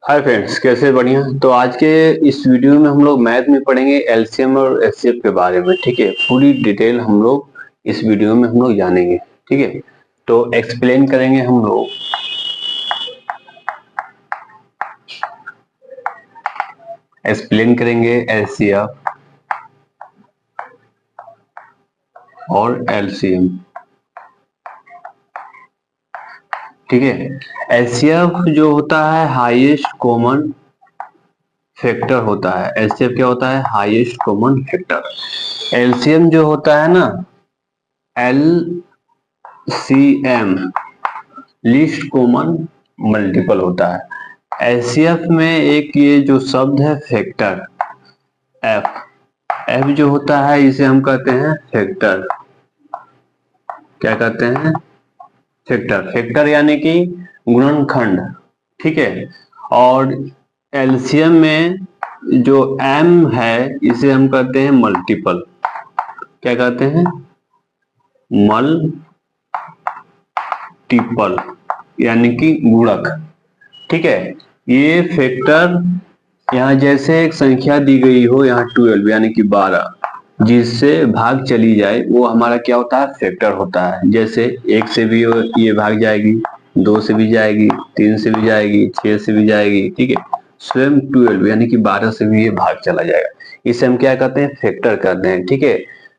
Hi friends, कैसे? बढ़िया। तो आज के इस वीडियो में हम लोग मैथ में पढ़ेंगे एलसीएम और एचसीएफ के बारे में। ठीक है, पूरी डिटेल हम लोग इस वीडियो में हम लोग जानेंगे। ठीक है, तो एक्सप्लेन करेंगे हम लोग। एक्सप्लेन करेंगे एलसीएफ और एलसीएम। ठीक है, एलसीएफ जो होता है हाईएस्ट कॉमन फैक्टर होता है। एलसीएफ क्या होता है? Highest common factor. एलसीएम जो होता है ना, एलसीएम लीस्ट कॉमन मल्टीपल होता है। एचसीएफ में एक ये जो शब्द है फैक्टर, एफ एफ जो होता है इसे हम कहते हैं फैक्टर। क्या कहते हैं? फैक्टर। फैक्टर यानी कि गुणनखंड। ठीक है, और एलसीएम में जो एम है इसे हम कहते हैं मल्टीपल। क्या कहते हैं? मल्टीपल यानी कि गुणक। ठीक है, ये फैक्टर यहाँ जैसे एक संख्या दी गई हो, यहाँ 12 यानी कि 12, जिससे भाग चली जाए वो हमारा क्या होता है? फैक्टर होता है। जैसे 1 से भी ये भाग जाएगी, 2 से भी जाएगी, 3 से भी जाएगी, 6 से भी जाएगी। ठीक है, स्वयं 12 यानी कि 12 से भी ये भाग चला जाएगा। इसे हम क्या कहते हैं? फैक्टर कहते हैं। ठीक है,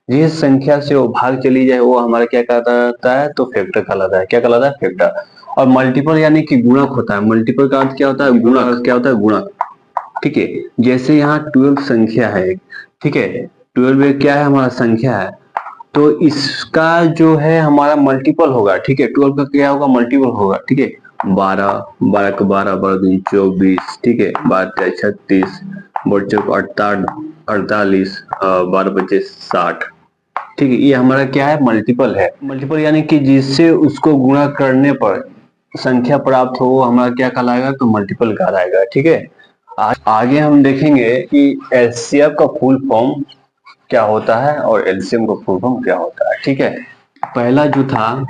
जिस संख्या से वो भाग चली जाए वो हमारा क्या कहलाता है? तो फैक्टर कहलाता है। क्या कहलाता है? फैक्टर। और मल्टीपल यानी कि गुणक होता है। मल्टीपल का अर्थ क्या होता है? गुणक। क्या होता है? गुणक। ठीक है, जैसे यहाँ 12 संख्या है। ठीक है, 12 एक क्या है? हमारा संख्या है। तो इसका जो है हमारा मल्टीपल होगा। ठीक है, 12 का क्या होगा? मल्टीपल होगा। ठीक है, 12, 12 का 12, 12 दूनी 24। ठीक है, 12 36, 48, 48, 12 25 60। ठीक है, ये हमारा क्या है? मल्टीपल है। मल्टीपल यानी कि जिससे उसको गुणा करने पर संख्या प्राप्त हो वो हमारा क्या कहलाएगा? तो मल्टीपल कहलाएगा। ठीक है, आगे हम देखेंगे कि एचसीएफ का फुल फॉर्म क्या होता है और एलसीएम का फुल फॉर्म क्या होता है। ठीक है, पहला जो था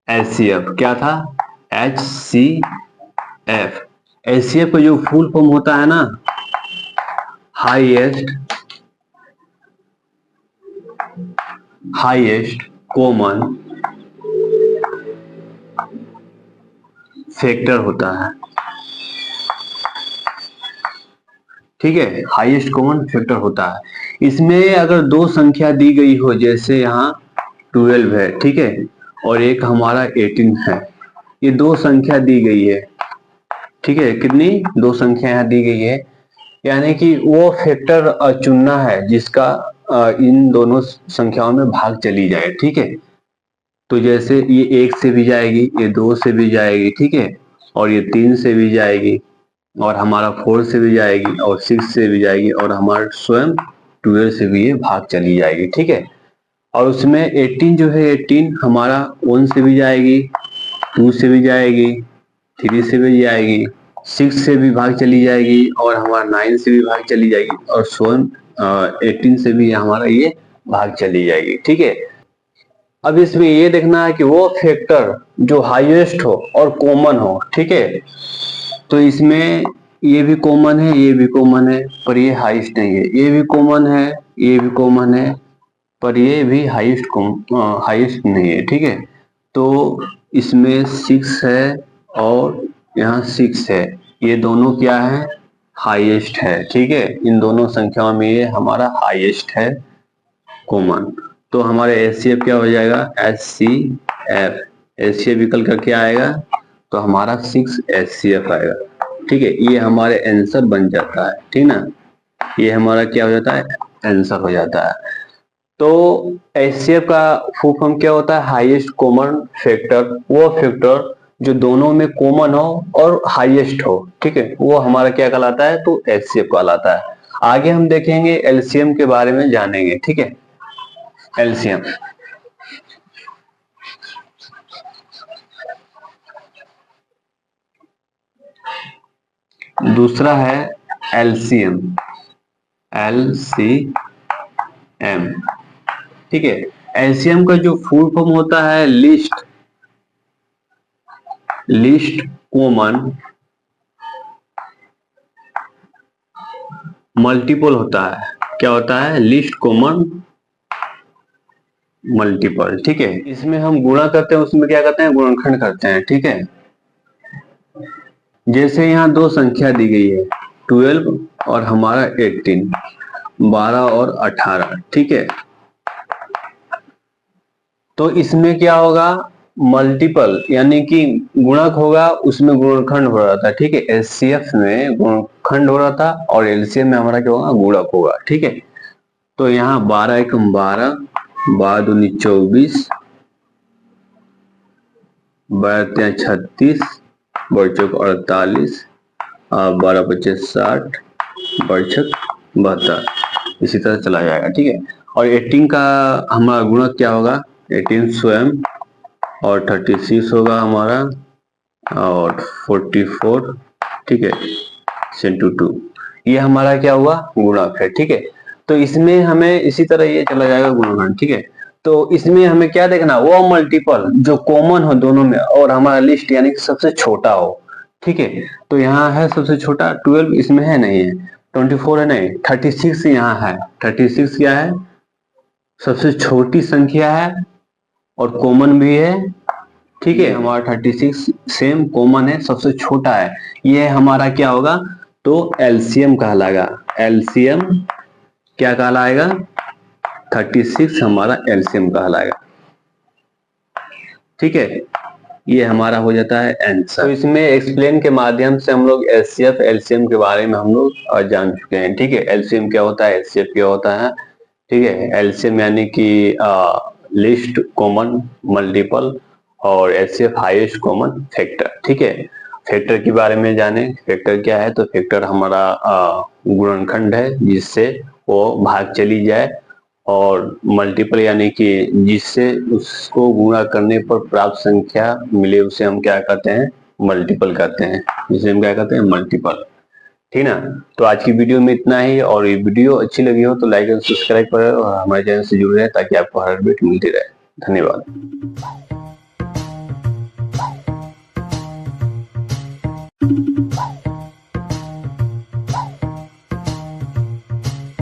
एचसीएफ, क्या था? एचसीएफ। एचसीएफ का जो फुल फॉर्म होता है ना, हाईएस्ट कॉमन फैक्टर होता है। ठीक है, हाईएस्ट कॉमन फैक्टर होता है। इसमें अगर दो संख्या दी गई हो, जैसे यहाँ 12 है, ठीक है, और एक हमारा 18 है, ये दो संख्या दी गई है। ठीक है, कितनी? दो संख्या यहाँ दी गई है, यानी कि वो फैक्टर चुनना है जिसका इन दोनों संख्याओं में भाग चली जाए। ठीक है, तो जैसे ये 1 से भी जाएगी, ये 2 से भी जाएगी, ठीक है, और ये 3 से भी जाएगी, और हमारा 4 से भी जाएगी, और 6 से भी जाएगी, और हमारा स्वयं 12 से भी ये भाग चली जाएगी। ठीक है, और उसमें 18 जो है, 18 हमारा 1 से भी जाएगी, 2 से भी जाएगी, 3 से भी जाएगी, 6 से भी भाग चली जाएगी, और हमारा 9 से भी भाग चली जाएगी, और स्वयं 18 से भी हमारा ये भाग चली जाएगी। ठीक है, अब इसमें ये देखना है कि वो फैक्टर जो हाईएस्ट हो और कॉमन हो। ठीक है, तो इसमें ये भी कॉमन है, ये भी कॉमन है, पर ये हाईएस्ट नहीं है। ये भी कॉमन है, ये भी कॉमन है, पर ये भी हाईएस्ट नहीं है। ठीक है, तो इसमें 6 है और यहाँ 6 है, ये दोनों क्या है? हाईएस्ट है। ठीक है, इन दोनों संख्याओं में ये हमारा हाईएस्ट है कॉमन। तो हमारे एचसीएफ क्या हो जाएगा? एचसीएफ। एचसीएफ विकल्प का क्या आएगा? तो हमारा 6 एचसीएफ आएगा। ठीक है, ये हमारे आंसर बन जाता है। ठीक ना, ये हमारा क्या हो जाता है? आंसर हो जाता है। तो एचसीएफ का फुल फॉर्म क्या होता है? Highest common factor. वो फैक्टर जो दोनों में कॉमन हो और हाईएस्ट हो। ठीक है, वो हमारा क्या कहलाता है? तो एचसीएफ कहलाता है। आगे हम देखेंगे एलसीएम के बारे में जानेंगे। ठीक है, एलसीएम दूसरा है एलसीएम। एलसीएम, ठीक है, एलसीएम का जो फुल फॉर्म होता है लिस्ट कॉमन मल्टीपल होता है। क्या होता है? Least common multiple. ठीक है, इसमें हम गुणा करते हैं, उसमें क्या करते हैं? गुणनखंड करते हैं। ठीक है, जैसे यहाँ दो संख्या दी गई है 12 और हमारा 18, 12 और 18। ठीक है, तो इसमें क्या होगा? मल्टीपल यानी कि गुणक होगा, उसमें गुणनखंड हो रहा था। ठीक है, एचसीएफ में गुणनखंड हो रहा था और एलसीएम में हमारा क्या होगा? गुणक होगा। ठीक है, तो यहाँ 12 एकम 12, 12 दूनी 24, 12 36, 12 48, 12 25 60, 12 72, इसी तरह चला जाएगा। ठीक है, और 18 का हमारा गुणक क्या होगा? 18 स्वयं, और 36 होगा हमारा, और 44। ठीक है, इंटू 2, ये हमारा क्या हुआ? गुणक है। ठीक है, तो इसमें हमें इसी तरह ये चला जाएगा गुणनखंड। ठीक है, तो इसमें हमें क्या देखना? वो मल्टीपल जो कॉमन हो दोनों में और हमारा लिस्ट यानी कि सबसे छोटा हो। ठीक है, तो यहाँ है सबसे छोटा 12, इसमें है नहीं है। 24 है नहीं, 36 यहाँ है। 36 क्या है? सबसे छोटी संख्या है और कॉमन भी है। ठीक है, हमारा 36 सेम कॉमन है, सबसे छोटा है। ये हमारा क्या होगा? तो एलसीएम कहलाएगा। एलसीएम क्या कहलाएगा? 36 हमारा एलसीएम कहलाएगा। ठीक है, ये हमारा हो जाता है आंसर। तो इसमें एक्सप्लेन के माध्यम से हम लोग एचसीएफ एलसीएम के बारे में हम लोग जान चुके हैं। ठीक है, एलसीएम क्या होता है, एचसीएफ क्या होता है। ठीक है, एलसीएम यानी कि लिस्ट कॉमन मल्टीपल, और एचसीएफ हाईएस्ट कॉमन फैक्टर। ठीक है, फैक्टर के बारे में जाने, फैक्टर क्या है? तो फैक्टर हमारा गुणनखंड है जिससे वो भाग चली जाए, और मल्टीपल यानी कि जिससे उसको गुणा करने पर प्राप्त संख्या मिले उसे हम क्या कहते हैं? मल्टीपल कहते हैं। जिसे हम क्या कहते हैं? मल्टीपल। ठीक ना? तो आज की वीडियो में इतना ही, और ये वीडियो अच्छी लगी हो तो लाइक और सब्सक्राइब करें और हमारे चैनल से जुड़े रहें ताकि आपको हर अपडेट मिलती रहे। धन्यवाद।